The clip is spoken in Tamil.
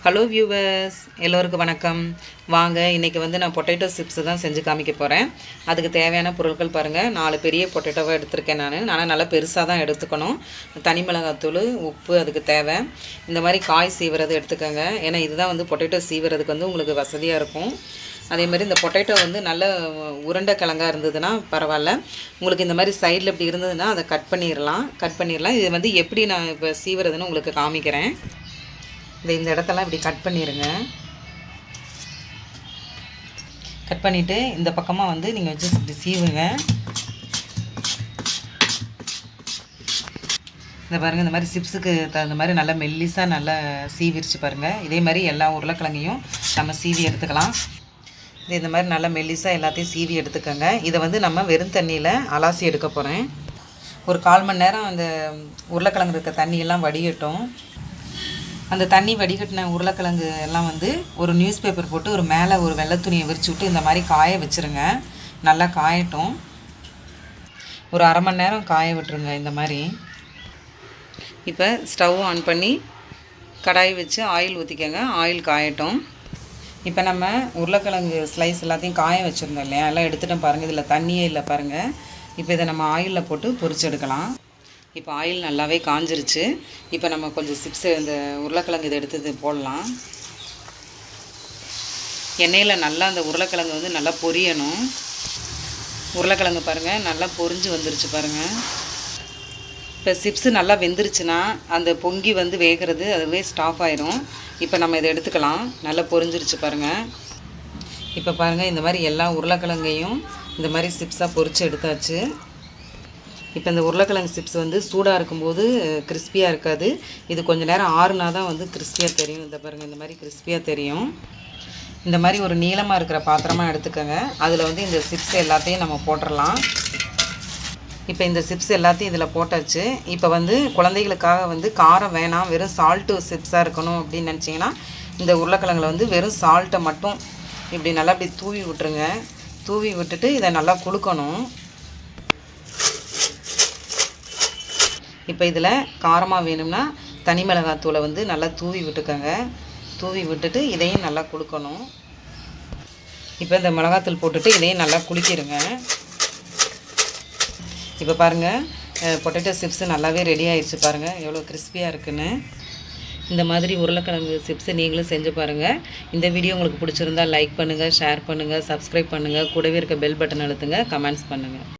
ஹலோ வியூவர்ஸ், எல்லோருக்கும் வணக்கம். வாங்க, இன்றைக்கி வந்து நான் பொட்டேட்டோ சிப்ஸ் தான் செஞ்சு காமிக்க போகிறேன். அதுக்கு தேவையான பொருட்கள் பாருங்கள். 4 பெரிய பொட்டேட்டோவை எடுத்திருக்கேன். நான் நல்லா பெருசாக தான் எடுத்துக்கணும். தனி மிளகாத்தூள், உப்பு அதுக்கு தேவை. இந்த மாதிரி காய் சீவுறது எடுத்துக்கோங்க. ஏன்னா இதுதான் வந்து பொட்டேட்டோ சீவுறதுக்கு வந்து உங்களுக்கு வசதியாக இருக்கும். அதேமாதிரி இந்த பொட்டேட்டோ வந்து நல்ல உருண்டை கிழங்காக இருந்ததுன்னா பரவாயில்ல. உங்களுக்கு இந்த மாதிரி சைடில் இப்படி இருந்ததுன்னா அதை கட் பண்ணிடலாம். இது வந்து எப்படி நான் இப்போ சீவுறதுன்னு உங்களுக்கு காமிக்கிறேன். இந்த இடத்தெல்லாம் இப்படி கட் பண்ணிடுங்க. கட் பண்ணிவிட்டு இந்த பக்கமாக வந்து நீங்கள் வச்சு இப்படி சீவுங்க. இந்த பாருங்கள், இந்த மாதிரி சிப்ஸுக்கு தகுந்த மாதிரி நல்லா மெல்லிஸாக நல்லா சீவிரிச்சு பாருங்கள். இதே மாதிரி எல்லா உருளைக்கிழங்கையும் நம்ம சீவி எடுத்துக்கலாம். இந்த மாதிரி நல்லா மெல்லிஸாக எல்லாத்தையும் சீவி எடுத்துக்கோங்க. இதை வந்து நம்ம வெறும் தண்ணியில் அலாசி எடுக்க போகிறேன். ஒரு 1/4 மணி நேரம் அந்த உருளைக்கிழங்கு இருக்க தண்ணியெல்லாம் வடிகட்டும். அந்த தண்ணி வடிகட்டின உருளைக்கிழங்கு எல்லாம் வந்து ஒரு நியூஸ் பேப்பர் போட்டு ஒரு மேலே ஒரு வெள்ளை துணியை விரிச்சு விட்டு இந்த மாதிரி காய வச்சுருங்க. நல்லா காயட்டும். ஒரு 1/2 மணி நேரம் காய விட்டுருங்க. இந்த மாதிரி இப்போ ஸ்டவ் ஆன் பண்ணி கடாய் வச்சு ஆயில் ஊற்றிக்கங்க. ஆயில் காயட்டும். இப்போ நம்ம உருளைக்கிழங்கு ஸ்லைஸ் எல்லாத்தையும் காய வச்சுருந்தோம் இல்லையா, எல்லாம் எடுத்துகிட்டோம் பாருங்கள். இதில் தண்ணியே இல்லை பாருங்கள். இப்போ இதை நம்ம ஆயிலில் போட்டு பொரிச்சு எடுக்கலாம். இப்போ ஆயில் நல்லாவே காஞ்சிருச்சு. இப்போ நம்ம கொஞ்சம் சிப்ஸு இந்த உருளைக்கிழங்கு இதை எடுத்து போடலாம். எண்ணெயில் நல்லா அந்த உருளைக்கிழங்கு வந்து நல்லா பொரியணும். உருளைக்கிழங்கு பாருங்கள் நல்லா பொரிஞ்சு வந்துருச்சு பாருங்கள். இப்போ சிப்ஸு நல்லா வெந்துருச்சுன்னா அந்த பொங்கி வந்து வேகிறது அதுவே ஸ்டாப் ஆயிரும். இப்போ நம்ம இதை எடுத்துக்கலாம். நல்லா பொரிஞ்சிருச்சு பாருங்கள். இப்போ பாருங்கள், இந்த மாதிரி எல்லா உருளைக்கிழங்கையும் இந்த மாதிரி சிப்ஸாக பொரித்து எடுத்தாச்சு. இப்போ இந்த உருளைக்கிழங்கு சிப்ஸ் வந்து சூடாக இருக்கும்போது கிறிஸ்பியாக இருக்காது. இது கொஞ்சம் நேரம் ஆறுனா தான் வந்து கிறிஸ்பியாக தெரியும். இந்த பாருங்கள், இந்த மாதிரி கிறிஸ்பியாக தெரியும். இந்த மாதிரி ஒரு நீளமாக இருக்கிற பாத்திரமாக எடுத்துக்கோங்க. அதில் வந்து இந்த சிப்ஸ் எல்லாத்தையும் நம்ம போட்டுடலாம். இப்போ இந்த சிப்ஸ் எல்லாத்தையும் இதில் போட்டாச்சு. இப்போ வந்து குழந்தைகளுக்காக வந்து காரம் வேணாம், வெறும் சால்ட்டு சிப்ஸாக இருக்கணும் அப்படின்னு நினச்சிங்கன்னா இந்த உருளைக்கிழங்குல வந்து வெறும் சால்ட்டை மட்டும் இப்படி நல்லா இப்படி தூவி விட்டுருங்க. தூவி விட்டுட்டு இதை நல்லா குலுக்கணும். இப்போ இதில் காரமாக வேணும்னா தனி மிளகாத்தூளை வந்து நல்லா தூவி விட்டுக்கோங்க. தூவி விட்டுட்டு இதையும் நல்லா குலுக்கணும். இப்போ இந்த மிளகாத்தூள் போட்டுட்டு இதையும் நல்லா குலுக்கிடுங்க. இப்போ பாருங்கள், பொட்டேட்டோ சிப்ஸு நல்லாவே ரெடி ஆகிடுச்சு பாருங்கள், எவ்வளோ கிறிஸ்பியாக இருக்குன்னு. இந்த மாதிரி உருளைக்கிழங்கு சிப்ஸை நீங்களும் செஞ்சு பாருங்கள். இந்த வீடியோ உங்களுக்கு பிடிச்சிருந்தால் லைக் பண்ணுங்கள், ஷேர் பண்ணுங்கள், சப்ஸ்கிரைப் பண்ணுங்கள். கூடவே இருக்க பெல் பட்டன் அழுத்துங்க, கமெண்ட்ஸ் பண்ணுங்கள்.